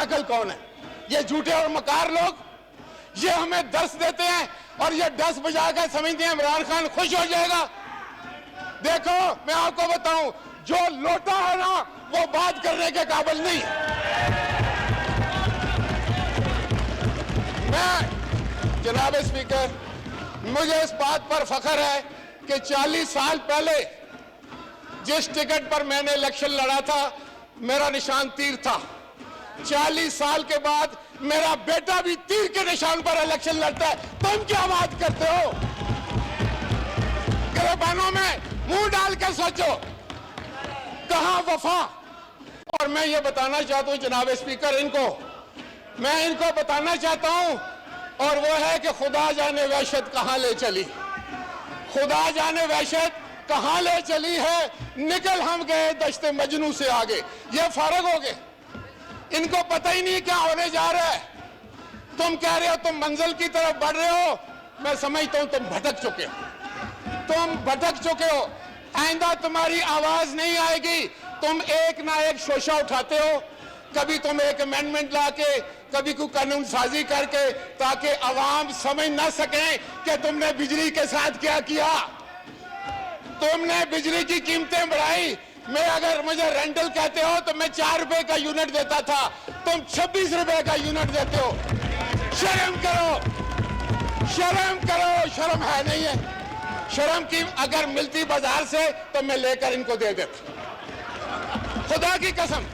नकल कौन है? ये झूठे और मकार लोग, ये हमें दर्श देते हैं और ये 10 बजाकर समझते हैं इमरान खान खुश हो जाएगा। देखो मैं आपको बताऊं, जो लोटा है ना वो बात करने के काबिल नहीं। मैं जनाब स्पीकर, मुझे इस बात पर फख्र है कि 40 साल पहले जिस टिकट पर मैंने इलेक्शन लड़ा था मेरा निशान तीर था। 40 साल के बाद मेरा बेटा भी तीर के निशान पर इलेक्शन लड़ता है। तुम क्या बात करते हो? गिरबानों में मुंह डाल के सोचो, कहां वफा। और मैं ये बताना चाहता हूं जनाब स्पीकर, मैं इनको बताना चाहता हूं, और वो है कि खुदा जाने वहशत कहां ले चली, खुदा जाने वहशत कहां ले चली है। निकल हम गए दश्ते मजनू से आगे, ये फारग हो गए, इनको पता ही नहीं क्या होने जा रहा है। तुम कह रहे हो तुम मंजिल की तरफ बढ़ रहे हो, मैं समझता हूं तुम भटक चुके हो, तुम भटक चुके हो। आइंदा तुम्हारी आवाज नहीं आएगी। तुम एक ना एक शोशा उठाते हो, कभी तुम एक अमेंडमेंट लाके, कभी कोई कानून साजी करके, ताकि आवाम समझ ना सके कि तुमने बिजली के साथ क्या किया। तुमने बिजली की कीमतें बढ़ाई। मैं अगर मुझे रेंटल कहते हो तो मैं 4 रुपए का यूनिट देता था, तुम 26 रुपए का यूनिट देते हो। शर्म करो, शर्म करो, शर्म है नहीं है? शर्म की अगर मिलती बाजार से तो मैं लेकर इनको दे देता, खुदा की कसम।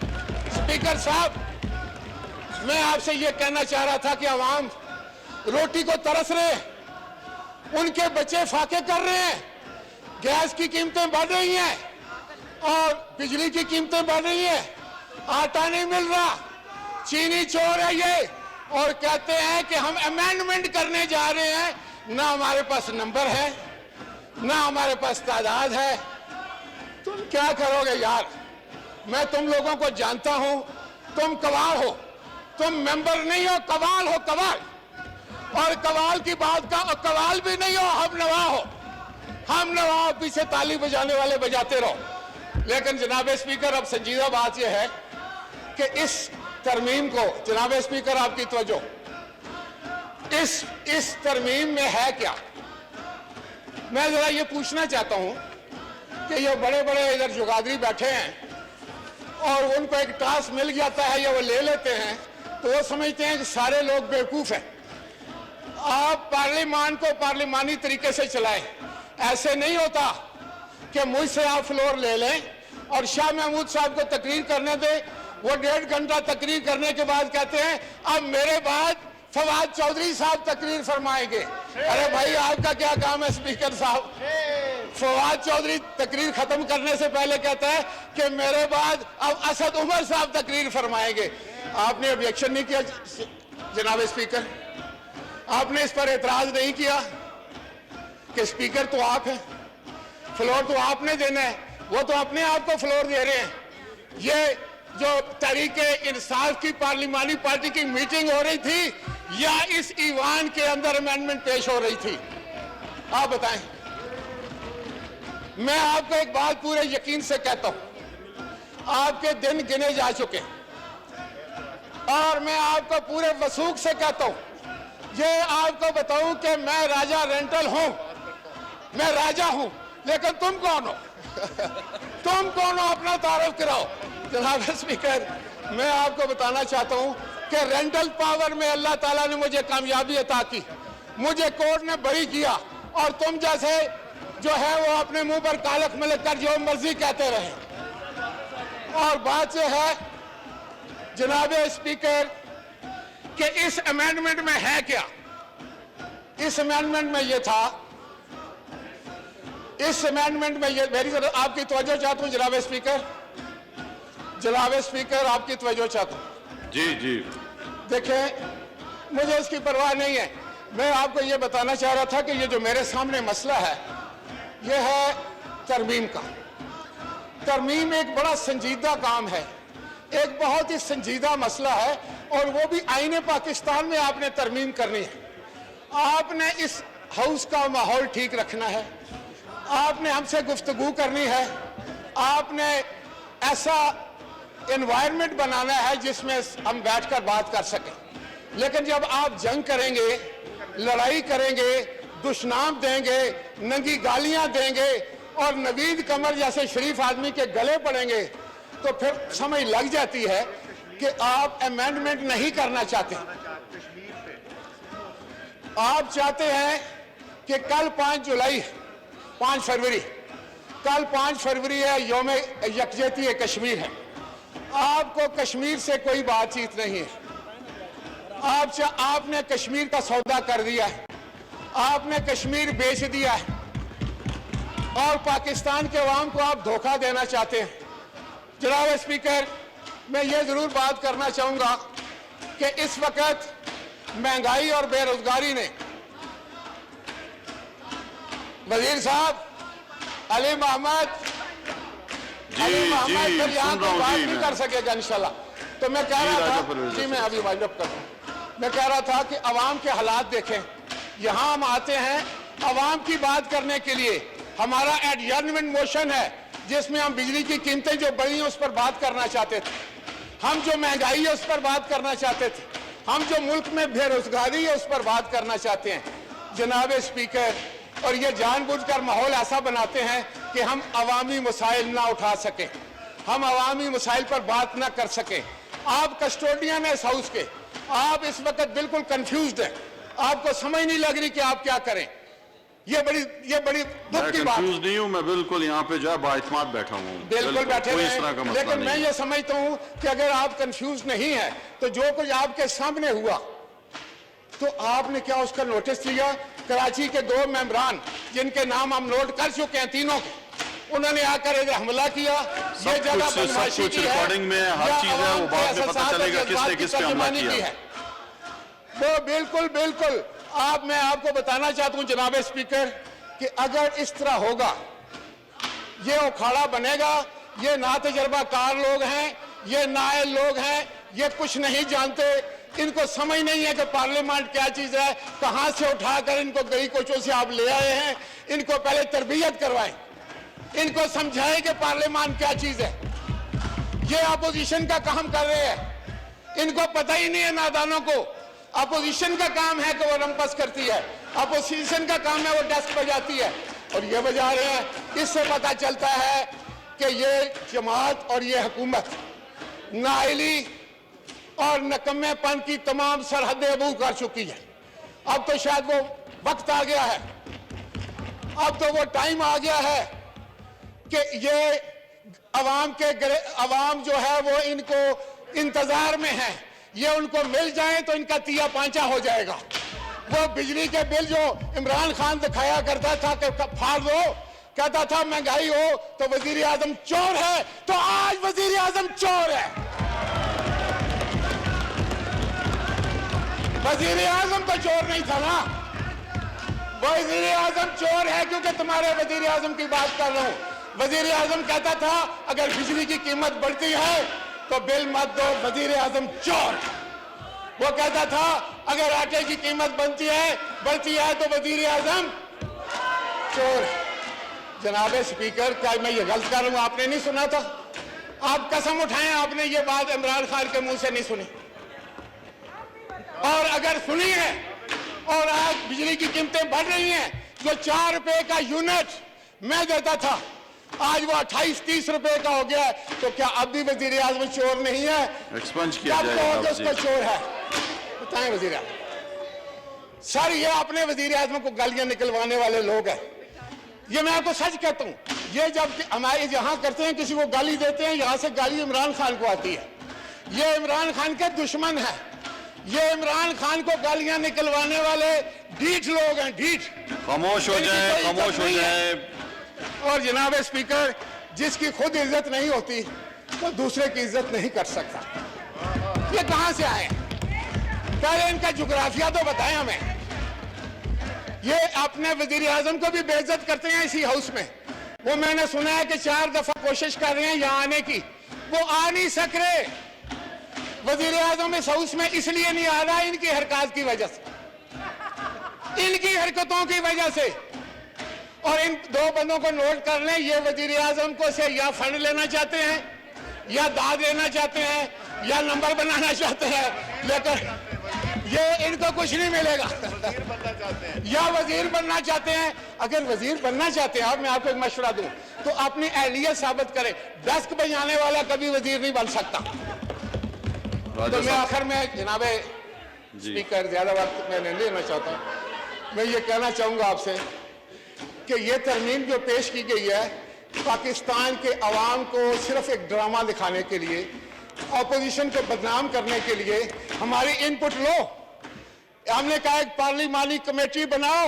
स्पीकर साहब, मैं आपसे ये कहना चाह रहा था कि आवाम रोटी को तरस रहे, उनके बच्चे फाके कर रहे हैं, गैस की कीमतें बढ़ रही हैं और बिजली की कीमतें बढ़ रही हैं, आटा नहीं मिल रहा, चीनी चोर है ये, और कहते हैं कि हम अमेंडमेंट करने जा रहे हैं। ना हमारे पास नंबर है, ना हमारे पास तादाद है। तुम क्या करोगे यार? मैं तुम लोगों को जानता हूं, तुम कवाल हो, तुम मेंबर नहीं हो, कवाल हो, कवाल। और कवाल की बात का कवाल भी नहीं हो, हम नवा हो, हम नवा, पीछे ताली बजाने वाले बजाते रहो। लेकिन जनाब स्पीकर, अब संजीदा बात यह है कि इस तरमीम को, जनाब स्पीकर आपकी तवज्जो, इस तरमीम में है क्या? मैं जरा ये पूछना चाहता हूं कि ये बड़े बड़े इधर जुगादरी बैठे हैं और उनको एक टास्क मिल जाता है या वो ले लेते हैं तो वो समझते हैं कि सारे लोग बेवकूफ हैं। आप पार्लियामान को पार्लिमानी तरीके से चलाएं। ऐसे नहीं होता कि मुझसे आप फ्लोर ले लें और शाह महमूद साहब को तकरीर करने दें, वो 1.5 घंटा तकरीर करने के बाद कहते हैं अब मेरे बाद फवाद चौधरी साहब तकरीर फरमाएंगे। अरे भाई, आपका क्या काम है स्पीकर साहब? फवाद चौधरी तकरीर खत्म करने से पहले कहता है कि मेरे बाद अब असद उमर साहब तकरीर फरमाएंगे। आपने ऑब्जेक्शन नहीं किया जनाब स्पीकर? आपने इस पर एतराज नहीं किया कि स्पीकर तो आप हैं, फ्लोर तो आपने देना है, वो तो अपने आप को फ्लोर दे रहे हैं। ये जो तहरीके इंसाफ की पार्लिमानी पार्टी की मीटिंग हो रही थी या इस ईवान के अंदर अमेंडमेंट पेश हो रही थी? आप बताएं। मैं आपको एक बात पूरे यकीन से कहता हूं, आपके दिन गिने जा चुके और मैं आपको पूरे वसूख से कहता हूं, ये आपको बताऊं कि मैं राजा रेंटल हूं, मैं राजा हूं, लेकिन तुम कौन हो? तुम कौन हो? अपना तारुफ कराओ। जनाब स्पीकर, मैं आपको बताना चाहता हूं कि रेंटल पावर में अल्लाह ताला ने मुझे कामयाबी अता की, मुझे कोर्ट ने बरी किया, और तुम जैसे जो है वो अपने मुंह पर कालख मलक कर जो मर्जी कहते रहे। और बात यह है जनाब स्पीकर कि इस अमेंडमेंट में है क्या? इस अमेंडमेंट में यह था, इस अमेंडमेंट में ये, मेरी आपकी तवज्जो चाहता हूं जनाब स्पीकर, जनाब स्पीकर आपकी तवज्जो चाहता हूं। जी जी, देखें, मुझे इसकी परवाह नहीं है। मैं आपको ये बताना चाह रहा था कि ये जो मेरे सामने मसला है ये है तरमीम का। तरमीम एक बड़ा संजीदा काम है, एक बहुत ही संजीदा मसला है, और वो भी आईने पाकिस्तान में आपने तरमीम करनी है। आपने इस हाउस का माहौल ठीक रखना है, आपने हमसे गुफ्तगू करनी है, आपने ऐसा एनवायरनमेंट बनाना है जिसमें हम बैठकर बात कर सकें। लेकिन जब आप जंग करेंगे, लड़ाई करेंगे, दुश्मनाम देंगे, नंगी गालियां देंगे और नवीद कमर जैसे शरीफ आदमी के गले पड़ेंगे, तो फिर समझ लग जाती है कि आप अमेंडमेंट नहीं करना चाहते। आप चाहते हैं कि कल 5 फरवरी कल 5 फरवरी है, यौम यकजहती कश्मीर है। आपको कश्मीर से कोई बातचीत नहीं है। आपने कश्मीर का सौदा कर दिया है, आपने कश्मीर बेच दिया है और पाकिस्तान के अवाम को आप धोखा देना चाहते हैं। जनाब स्पीकर, मैं ये जरूर बात करना चाहूंगा कि इस वक्त महंगाई और बेरोजगारी ने, वजीर साहब अली मोहम्मद फिर यहाँ कोई बात नहीं कर सकेगा इंशाल्लाह। तो मैं कह रहा था जी, मैं अभी वाइंड अप कर रहा हूं। मैं कह रहा था कि अवाम के हालात देखें। यहाँ हम आते हैं अवाम की बात करने के लिए। हमारा एडजर्नमेंट मोशन है जिसमें हम बिजली की कीमतें जो बढ़ी हैं उस पर बात करना चाहते थे, हम जो महंगाई है उस पर बात करना चाहते थे, हम जो मुल्क में बेरोजगारी है उस पर बात करना चाहते हैं। जनाब स्पीकर, और ये जानबूझकर माहौल ऐसा बनाते हैं कि हम अवामी मसाइल ना उठा सकें, हम अवामी मसाइल पर बात ना कर सकें। आप कस्टोडियन है इस हाउस के, आप इस वक्त बिल्कुल कंफ्यूज्ड हैं, आपको समझ नहीं लग रही कि आप क्या करें। ये बड़ी दुख की बात है। नहीं हूं मैं, बिल्कुल यहाँ पे जो है बाइत्माद बैठा हूँ, बिल्कुल बैठे हैं। लेकिन मैं ये समझता हूँ कि अगर आप कंफ्यूज नहीं है तो जो कुछ आपके सामने हुआ तो आपने क्या उसका नोटिस लिया? कराची के 2 मेंबरान जिनके नाम हम नोट कर चुके हैं, तीनों के, उन्होंने आकर इधर हमला किया। ये जगह बदमाशी की है, रिकॉर्डिंग में हर चीज है, वो बाद में पता चलेगा किसने किस पे हमला किया है। वो बिल्कुल मैं आपको बताना चाहता हूं जनाब स्पीकर कि अगर इस तरह होगा, ये उखाड़ा बनेगा। ये ना तजर्बाकार लोग हैं, ये नाअहल लोग हैं, ये कुछ नहीं जानते, इनको समझ नहीं है कि पार्लियामेंट क्या चीज है। कहां से उठाकर इनको गई कोचों से आप ले आए हैं। इनको पहले तरबियत करवाएं, इनको समझाएं कि पार्लियामेंट क्या चीज है। ये अपोजिशन का काम कर रहे हैं, इनको पता ही नहीं है नादानों को। अपोजिशन का काम है कि वो रंपस करती है, अपोजिशन का काम है वो डेस्क बजाती है, और ये बजा रहे हैं। इससे पता चलता है कि ये जमात और ये हुकूमत नाअहली और नकम्मेपन की तमाम सरहदें अबू कर चुकी है। अब तो शायद वो वक्त आ गया है, अब तो वो टाइम आ गया है कि ये अवाम जो है वो इनको इंतजार में है। ये उनको मिल जाए तो इनका तिया पांचा हो जाएगा। वो बिजली के बिल जो इमरान खान दिखाया करता था कि फाड़ दो, कहता था महंगाई हो तो वजीर आजम चोर है, तो आज वजीर आजम चोर है। वजीर आजम तो चोर नहीं था ना, वजीर आजम चोर है क्योंकि तुम्हारे वजीर आजम की बात कर रहा हूं। वजीर आजम कहता था अगर बिजली की कीमत बढ़ती है तो बिल मत दो, वजीर आजम चोर। वो कहता था अगर आटे की कीमत बढ़ती है तो वजीर आजम चोर। जनाब स्पीकर, क्या मैं ये गलत कर रहा हूं? आपने नहीं सुना था? आप कसम उठाएं, आपने ये बात इमरान खान के मुंह से नहीं सुनी। और अगर सुनी है और आज बिजली की कीमतें बढ़ रही हैं, जो 4 रुपए का यूनिट मैं देता था आज वो 28-30 रुपए का हो गया है, तो क्या अब भी वजीर आजम चोर नहीं है? एक्सपंज किया जाएगा, उसको चोर है? बताएं वजीर आजम। सर, ये अपने वजीर आजम को गालियां निकलवाने वाले लोग हैं। ये मैं आपको सच कहता हूं, ये जब हमारे यहां करते हैं, किसी को गाली देते हैं, यहां से गाली इमरान खान को आती है। ये इमरान खान के दुश्मन है, ये इमरान खान को गालियां निकलवाने वाले ढीठ लोग हैं, ढीठ। खामोश हो जाए, खामोश हो जाए। और जनाब स्पीकर, जिसकी खुद इज्जत नहीं होती तो दूसरे की इज्जत नहीं कर सकता। ये कहां से आए? पहले इनका जुग्राफिया तो बताएं हमें। ये अपने वजीर आजम को भी बेइज्जत करते हैं इसी हाउस में। वो मैंने सुना है कि 4 दफा कोशिश कर रहे हैं यहां आने की, वो आ नहीं सक रहे। वजीर आजम इस हाउस में इसलिए नहीं आ रहा इनकी हरकत की वजह से, इनकी हरकतों की वजह से। और इन 2 बंदों को नोट कर लें, ये वजीर आजम को से या फंड लेना चाहते हैं या दाद लेना चाहते हैं या नंबर बनाना चाहते हैं, लेकिन ये इनको कुछ नहीं मिलेगा। या वजीर बनना चाहते हैं, अगर वजीर बनना चाहते हैं, अब मैं आपको एक मशवरा दूं तो अपनी अहलियत साबित करें। डेस्क बजाने वाला कभी वजीर नहीं बन सकता। तो मैं आखिर में जनाब स्पीकर, ज्यादा वक्त मैं नहीं लेना चाहता, मैं ये कहना चाहूंगा आपसे कि ये तरमीम जो पेश की गई है पाकिस्तान के अवाम को सिर्फ एक ड्रामा दिखाने के लिए, ऑपोजिशन को बदनाम करने के लिए, हमारी इनपुट लो। हमने कहा एक पार्लिमानी कमेटी बनाओ,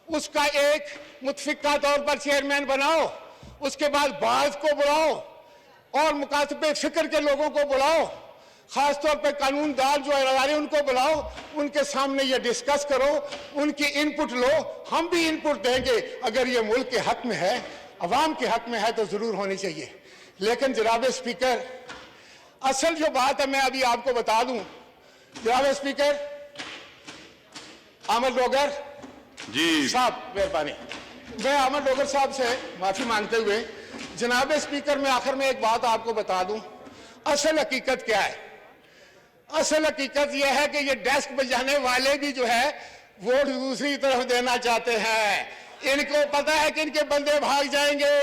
उसका एक मुतफिका तौर पर चेयरमैन बनाओ, उसके बाद बाज को बुलाओ और मुकातबे फिक्र के लोगों को बुलाओ, खासतौर पर कानूनदार जो है उनको बुलाओ, उनके सामने ये डिस्कस करो, उनकी इनपुट लो, हम भी इनपुट देंगे। अगर ये मुल्क के हक में है, अवाम के हक में है तो जरूर होनी चाहिए। लेकिन जनाब स्पीकर, असल जो बात है मैं अभी आपको बता दूं, जनाब स्पीकर अहमद डोगर जी साहब, मेहरबानी, मैं अहमद डोगर साहब से माफी मांगते हुए जनाब स्पीकर मैं आखिर में एक बात आपको बता दूं, असल हकीकत क्या है। असल हकीकत यह है कि ये डेस्क बजाने वाले भी जो है वोट दूसरी तरफ देना चाहते हैं। इनको पता है कि इनके बंदे भाग जाएंगे,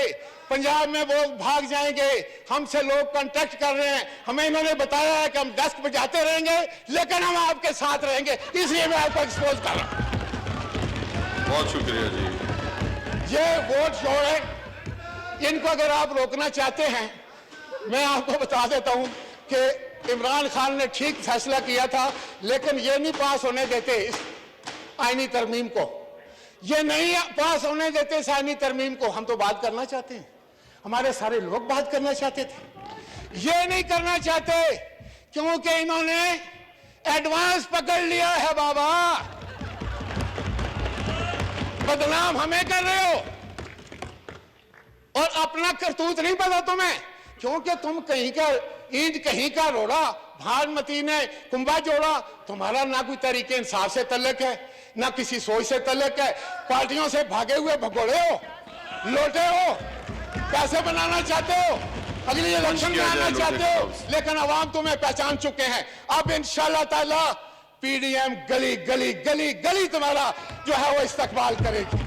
पंजाब में वो भाग जाएंगे, हमसे लोग कांटेक्ट कर रहे हैं, हमें इन्होंने बताया है कि हम डेस्क बजाते रहेंगे लेकिन हम आपके साथ रहेंगे, इसलिए मैं आपको एक्सपोज कर रहा हूं। बहुत शुक्रिया जी। ये वोट शोर है, इनको अगर आप रोकना चाहते हैं, मैं आपको बता देता हूं कि इमरान खान ने ठीक फैसला किया था, लेकिन ये नहीं पास होने देते इस आईनी तरमीम को, ये नहीं पास होने देते इस आईनी तरमीम को। हम तो बात करना चाहते हैं, हमारे सारे लोग बात करना चाहते थे, ये नहीं करना चाहते क्योंकि इन्होंने एडवांस पकड़ लिया है। बाबा, बदनाम हमें कर रहे हो और अपना करतूत नहीं पता तुम्हें, क्योंकि तुम कहीं का ईद कहीं का रोड़ा, भानुमती ने कुंभा जोड़ा। तुम्हारा ना कोई तरीके इंसाफ से तल्लक है, ना किसी सोच से तल्लक है, पार्टियों से भागे हुए भगोड़े हो, लोटे हो, पैसे बनाना चाहते हो, अगली इलेक्शन में आना चाहते हो, लेकिन अवाम तुम्हें पहचान चुके हैं। अब इंशाल्लाह ताला पीडीएम गली गली गली गली तुम्हारा जो है वो इस्तकबाल करेगी,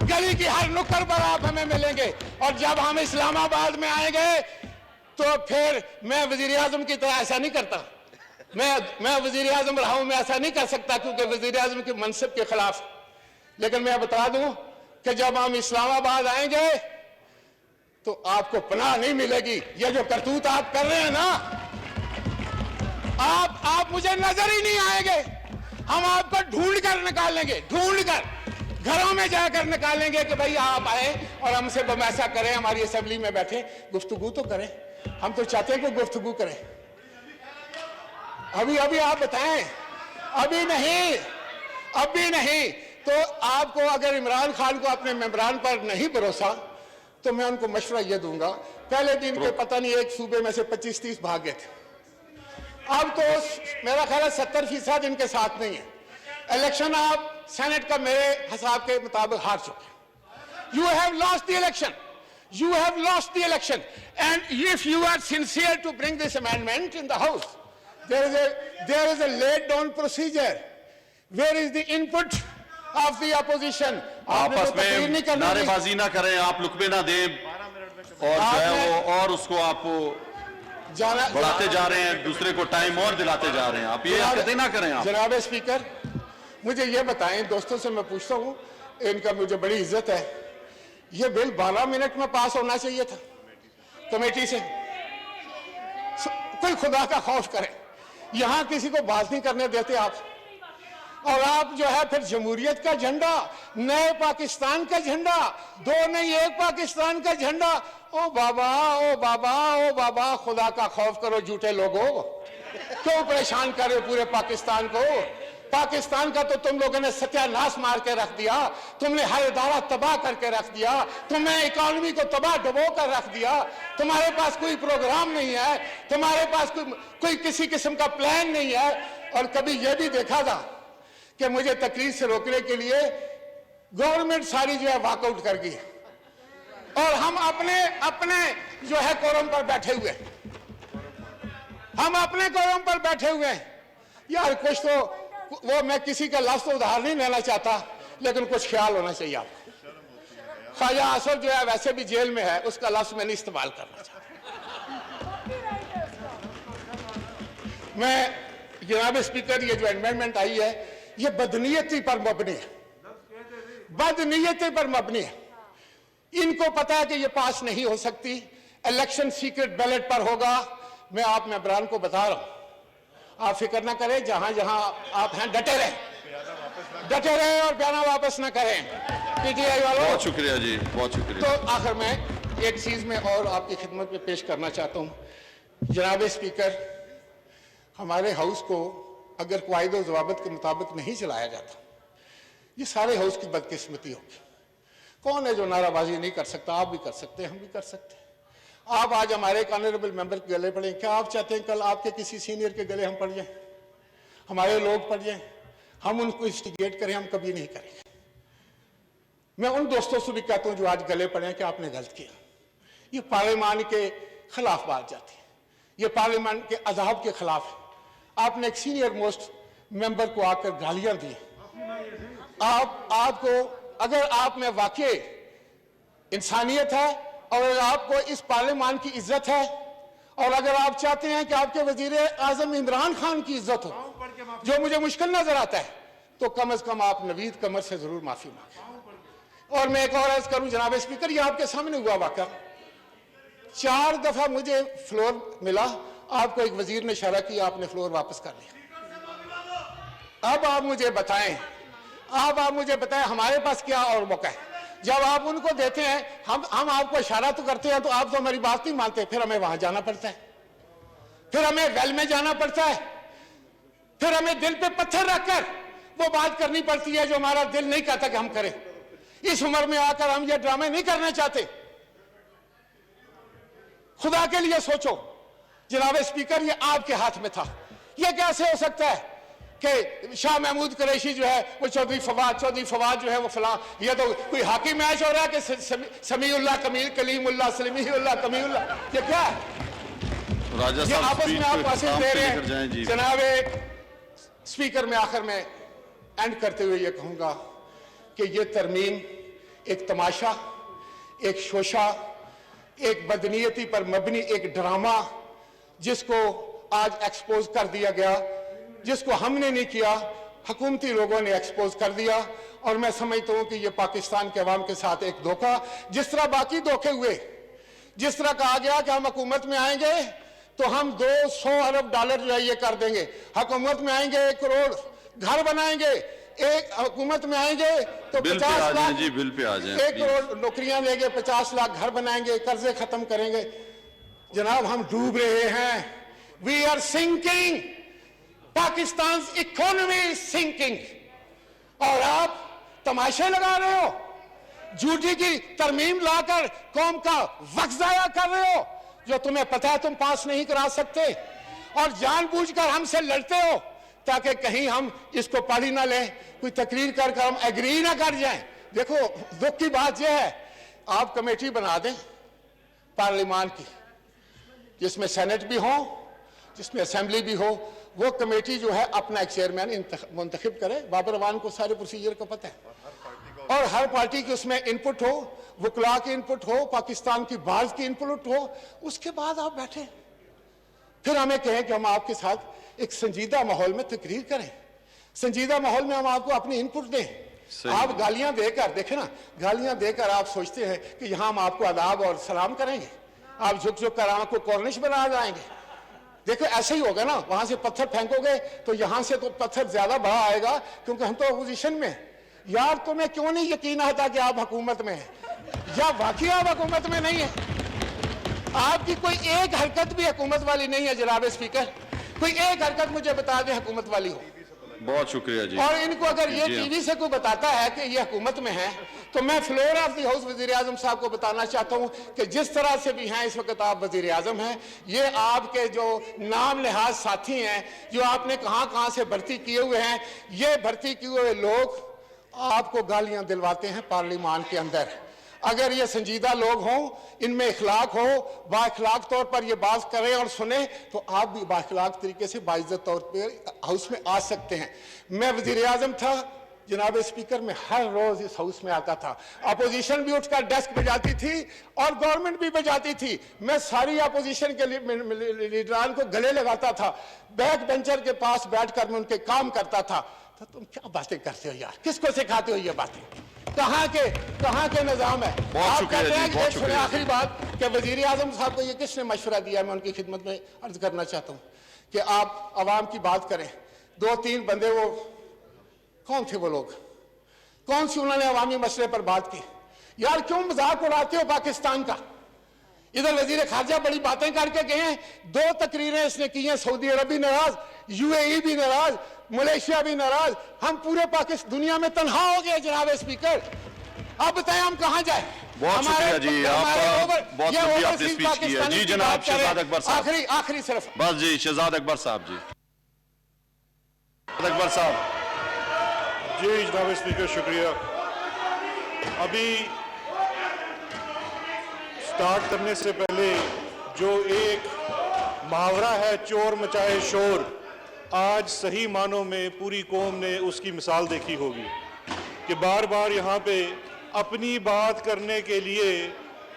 गली की हर नुक्कड़ पर आप हमें मिलेंगे। और जब हम इस्लामाबाद में आएंगे तो फिर मैं वजीर आजम की तरह ऐसा नहीं करता, मैं वजीर आजम रहा हूं, मैं ऐसा नहीं कर सकता क्योंकि वजीर आजम के मनसब के खिलाफ। लेकिन मैं बता दूं कि जब हम इस्लामाबाद आएंगे तो आपको पनाह नहीं मिलेगी। ये जो करतूत आप कर रहे हैं ना, आप मुझे नजर ही नहीं आएंगे, हम आपको ढूंढ कर निकालेंगे, ढूंढ कर घरों में जाकर निकालेंगे कि भाई आप आए और हमसे ऐसा करें, हमारी असेंबली में बैठे गुफ्तगू तो करें। हम तो चाहते हैं कि गुफ्तगू करें। अभी अभी आप बताएं, अभी नहीं, अभी नहीं। तो आपको अगर इमरान खान को अपने मेंबरान पर नहीं भरोसा तो मैं उनको मशवरा ये दूंगा, पहले दिन के पता नहीं एक सूबे में से 25-30 भाग गए थे, अब तो मेरा ख्याल है 70% इनके साथ नहीं है। इलेक्शन आप सेनेट का मेरे हिसाब के मुताबिक हार चुके। You have lost the election, you have lost the election, and if you are sincere to bring this amendment in the house, there is a laid down procedure, where is the input of the opposition। आपस में नारेबाजी ना करें, आप लुकमे ना दें और जो है वो और उसको आप बढ़ाते जा रहे हैं, दूसरे को टाइम और दिलाते जा रहे हैं, आप ये हरकतें ना करें। आप जनाब स्पीकर मुझे ये बताएं, दोस्तों से मैं पूछता हूं, इनका मुझे बड़ी इज्जत है, ये बिल 12 मिनट में पास होना चाहिए था कमेटी से। कोई खुदा का खौफ करे, यहां किसी को बात नहीं करने देते आप, और आप जो है फिर जमहूरियत का झंडा, नए पाकिस्तान का झंडा, दो नहीं एक पाकिस्तान का झंडा। ओ बाबा, ओ बाबा, ओ बाबा, खुदा का खौफ करो झूठे लोगों, क्यों परेशान कर रहे हो पूरे पाकिस्तान को। पाकिस्तान का तो तुम लोगों ने सत्यानाश मार के रख दिया, तुमने हर इदारा तबाह करके रख दिया, तुमने इकोनॉमी को तबाह डबो कर रख दिया, तुम्हारे पास कोई प्रोग्राम नहीं है, तुम्हारे पास कोई किसी किस्म का प्लान नहीं है। और कभी यह भी देखा था कि मुझे तकरीर से रोकने के लिए गवर्नमेंट सारी जो है वॉकआउट कर गई, और हम अपने जो है कोरम पर बैठे हुए। हम अपने कदम पर बैठे हुए हैं यार। कुछ तो वो, मैं किसी का लफ्ज तो उधार नहीं लेना चाहता, लेकिन कुछ ख्याल होना चाहिए आपको। ख्वाजा असद जो है वैसे भी जेल में है, उसका लफ्ज मैं नहीं इस्तेमाल करना चाहता। मैं जनाब स्पीकर, ये जो अमेंडमेंट आई है ये बदनीयती पर मबनी है, बदनीयती पर मबनी है। इनको पता है कि ये पास नहीं हो सकती, इलेक्शन सीक्रेट बैलेट पर होगा। मैं आप मेंबरान को बता रहा हूं, आप फिक्र ना करें, जहां जहां आप हैं डटे रहें, डटे रहें और बयाना वापस ना करें पीटीआई वालों। बहुत शुक्रिया जी, बहुत शुक्रिया। तो आखिर में एक चीज में और आपकी खिदमत में पेश करना चाहता हूं जनाब स्पीकर, हमारे हाउस को अगर कायदे और ज़वाबित के मुताबिक नहीं चलाया जाता, ये सारे हाउस की बदकिस्मती होगी। कौन है जो नाराबाजी नहीं कर सकता? आप भी कर सकते हैं, हम भी कर सकते हैं। आप आज हमारे एक ऑनरेबल मेंबर के गले पड़े, क्या आप चाहते हैं कल आपके किसी सीनियर के गले हम पड़ जाएं, हमारे लोग पड़ जाएं, हम उनको इंस्टिगेट करें? हम कभी नहीं करेंगे। मैं उन दोस्तों से भी कहता हूं जो आज गले पड़े हैं कि आपने गलत किया। ये पार्लियामान के खिलाफ बात जाती है, ये पार्लियामान के अज़ाब के खिलाफ है। आपने एक सीनियर मोस्ट मेंबर को आकर गालियां दी। आपको अगर आप में वाकई इंसानियत है और अगर आपको इस पार्लियामान की इज्जत है और अगर आप चाहते हैं कि आपके वजीर आजम इमरान खान की इज्जत हो, जो मुझे मुश्किल नजर आता है, तो कम से कम आप नवीद कमर से जरूर माफी मांगे। और मैं एक और अर्ज करूं जनाब स्पीकर, ये आपके सामने हुआ वाक़या, 4 दफा मुझे फ्लोर मिला, आपको एक वजीर ने इशारा किया, आपने फ्लोर वापस कर लिया। अब आप मुझे बताएं, हमारे पास क्या और मौका है? जब आप उनको देते हैं, हम आपको इशारा तो करते हैं, तो आप तो हमारी बात नहीं मानते, फिर हमें वहां जाना पड़ता है, फिर हमें वेल में जाना पड़ता है, फिर हमें दिल पे पत्थर रखकर वो बात करनी पड़ती है जो हमारा दिल नहीं कहता कि हम करें। इस उम्र में आकर हम ये ड्रामे नहीं करना चाहते। खुदा के लिए सोचो जनाब स्पीकर, ये आपके हाथ में था। ये कैसे हो सकता है कि शाह महमूद कुरैशी जो है वो चौधरी फवाद जो है वो फला, ये तो कोई हॉकी मैच हो रहा है कि समीउल्लाह कलीमुल्लाह सलीमीउल्लाह कमीउल्लाह, ये क्या है? ये आपस में आप मैसेज दे रहे हैं। जनाब स्पीकर, में आखिर में एंड करते हुए ये कहूंगा कि ये तरमीम एक तमाशा, एक शोशा, एक बदनीयती पर मबनी एक ड्रामा, जिसको आज एक्सपोज कर दिया गया, जिसको हमने नहीं किया, हुकूमती लोगों ने एक्सपोज कर दिया। और मैं समझता हूं कि यह पाकिस्तान के अवाम के साथ एक धोखा, जिस तरह बाकी धोखे हुए, जिस तरह कहा गया कि हम हुकूमत में आएंगे तो हम 200 अरब डॉलर जो है ये कर देंगे, हुकूमत में आएंगे 1 करोड़ घर बनाएंगे, एक हुकूमत में आएंगे तो 50 लाख जी बिल पे आ जाए, 1 करोड़ नौकरियां लेंगे, 50 लाख घर बनाएंगे, कर्जे खत्म करेंगे। जनाब हम डूब रहे हैं, we are sinking, Pakistan economy sinking, और आप तमाशे लगा रहे हो, झूठी की तरमीम लाकर कौम का वक्त जाया कर रहे हो, जो तुम्हें पता है तुम पास नहीं करा सकते, और जानबूझकर हमसे लड़ते हो ताकि कहीं हम इसको पढ़ ही ना लें, कोई तकरीर कर हम एग्री ना कर जाएं। देखो दुख की बात यह है, आप कमेटी बना दें पार्लियामान की, जिसमें सेनेट भी हो, जिसमें असेंबली भी हो, वो कमेटी जो है अपना एक चेयरमैन मुंतखब करे। बाबर अवान को सारे प्रोसीजर का पता है, और हर पार्टी की उसमें इनपुट हो, वकला की इनपुट हो, पाकिस्तान की बाज की इनपुट हो, उसके बाद आप बैठे फिर हमें कहें कि हम आपके साथ एक संजीदा माहौल में तकरीर करें, संजीदा माहौल में हम आपको अपनी इनपुट दें। आप गालियां देकर, देखें ना, गालियां देकर आप सोचते हैं कि यहां हम आपको आदाब और सलाम करेंगे, आप झुक झुक कर आपको कॉर्निश बना जाएंगे। देखो ऐसे ही होगा ना, वहां से पत्थर फेंकोगे तो यहां से तो पत्थर ज्यादा बड़ा आएगा, क्योंकि हम तो अपोजिशन में हैं। यार तुम्हें क्यों नहीं यकीन आता कि आप हुकूमत में हैं, या वाकई आप हुकूमत में नहीं है? आपकी कोई एक हरकत भी हुकूमत वाली नहीं है जनाब स्पीकर, कोई एक हरकत मुझे बता दें हुकूमत वाली हो। बहुत शुक्रिया जी। और इनको अगर ये टीवी से कोई बताता है कि ये हुकूमत में है, तो मैं फ्लोर ऑफ द हाउस वजीर आजम साहब को बताना चाहता हूं कि जिस तरह से भी हैं इस वक्त आप वजीर आजम हैं, ये आपके जो नाम लिहाज साथी हैं, जो आपने कहां कहां से भर्ती किए हुए हैं, ये भर्ती किए हुए लोग आपको गालियां दिलवाते हैं पार्लियामान के अंदर, अगर ये संजीदा लोग हों, इनमें इखलाक हो, बाइखलाक तौर पर ये बात करें और सुने, तो आप भी बाइखलाक तरीके से बाइज्जत तौर पर हाउस में आ सकते हैं। मैं वजीर आजम था जनाब स्पीकर, में हर रोज इस हाउस में आता था। अपोजिशन भी उठकर डेस्क पे जाती थी और गवर्नमेंट भी बजाती थी। मैं सारी अपोजिशन के लीडरान को गले लगाता था, बैक बेंचर के पास बैठकर मैं उनके काम करता था। तो तुम क्या बातें करते हो यार, किसको सिखाते हो ये बातें? कहाँ के निजाम है? आप कहते हैं कि आखिरी बात कि वजीर आजम साहब को ये किसने मशवरा दिया, मैं उनकी खिदमत में अर्ज करना चाहता हूँ कि आप अवाम की बात करें। 2-3 बंदे, वो कौन थे वो लोग, कौन सी उन्होंने अवामी मसले पर बात की? यार क्यों मजाक उड़ाते हो पाकिस्तान का? इधर वजीर खारजा बड़ी बातें करके गए हैं, 2 तकरीरें इसने की हैं, सऊदी अरब भी नाराज, UAE भी नाराज, मलेशिया भी नाराज, हम पूरे पाकिस्तान दुनिया में तनहा हो गए जनाब स्पीकर। आप बताएं हम कहां जाए? बहुत शुक्रिया जी, आपका बहुत शुक्रिया, आपने स्पीच की है जी। जनाब शहजाद अकबर साहब, आखिरी सिर्फ बस जी, शहजाद अकबर साहब जी, अकबर साहब जी। जनाब स्पीकर शुक्रिया। अभी स्टार्ट करने से पहले जो एक मुहावरा है, चोर मचाए शोर, आज सही मानों में पूरी कौम ने उसकी मिसाल देखी होगी कि बार बार यहाँ पे अपनी बात करने के लिए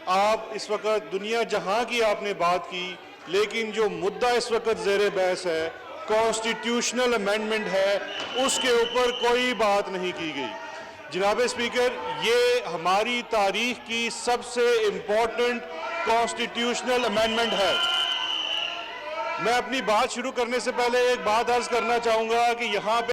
आप इस वक्त दुनिया जहाँ की आपने बात की, लेकिन जो मुद्दा इस वक्त ज़ेरे बहस है, कॉन्स्टिट्यूशनल अमेंडमेंट है, उसके ऊपर कोई बात नहीं की गई। जनाब स्पीकर, ये हमारी तारीख की सबसे इम्पोर्टेंट कॉन्स्टिट्यूशनल अमेंडमेंट है। मैं अपनी बात शुरू करने से पहले एक बात अर्ज करना चाहूँगा कि यहाँ पे